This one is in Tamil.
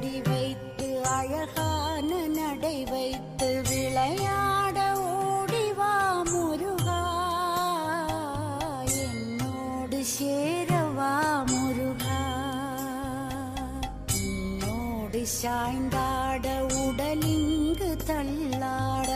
தாடி வைத்து அழகான நடை வைத்து விளையாட ஓடிவா முருகா, என்னோடு சேரவா முருகா. உன்னோடு சாய்ந்தாட உடலிங்கு தள்ளாட